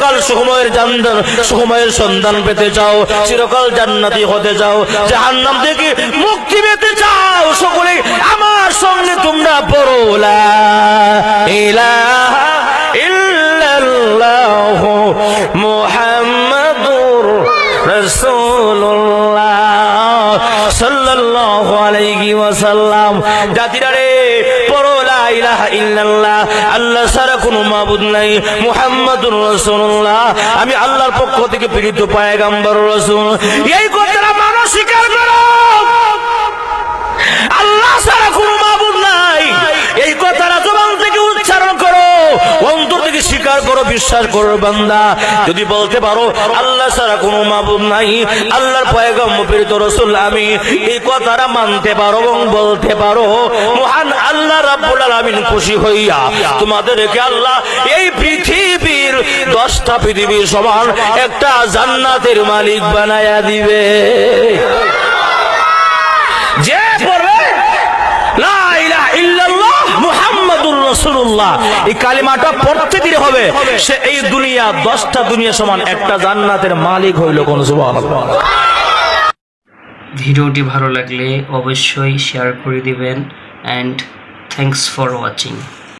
চিরকাল সুখময়ের সন্ধান পেতে চাও, চিরকাল জান্নাতি হতে চাও, জাহান্নাম থেকে মুক্তি পেতে চাও, সকলে আমার সঙ্গে তোমরা পড়ো লা ইলাহা ইল্লাল্লাহু মুহাম্মাদুর রাসূলুল্লাহ সাল্লাল্লাহু আলাইহি ওয়াসাল্লাম। জাতিরা রে, পড়ো লা ইলাহা ইল্লাল্লাহ, আল্লাহ ছাড়া কোনো মাবুদ নাই, মুহাম্মাদুর রাসূলুল্লাহ, আমি আল্লাহর পক্ষ থেকে প্রেরিত পয়গম্বর রাসূল। এই কথাটা মানুষ স্বীকার করো, আল্লাহ ছাড়া কোনো মাবুদ নাই, এই কথাটা জবান থেকে উচ্চারণ করো, অন্তর থেকে স্বীকার করো, বিশ্বাস করো বান্দা। যদি বলতে পারো আল্লাহ ছাড়া কোনো মাবুদ নাই, আল্লাহর পয়গম্বর প্রেরিত রাসূল আমি, এই কথাটা মানতে পারো এবং বলতে পারো, মহান আল্লাহ রাব্বুল আলামিন খুশি হইয়া তোমাদেরকে আল্লাহ এই পৃথিবীর 10টা পৃথিবীর সমান একটা জান্নাতের মালিক বানায়া দিবে। যে পড়বে লা ইলাহা ইল্লাল্লাহ মুহাম্মাদুর রাসূলুল্লাহ, এই কালিমাটা পড়তে দিতে হবে, সে এই দুনিয়া 10টা দুনিয়া সমান একটা জান্নাতের মালিক হইল। কোন সুবহানাল্লাহ। ভিডিওটি ভালো লাগলে অবশ্যই শেয়ার করে দিবেন, অ্যান্ড থ্যাঙ্কস ফর ওয়াচিং।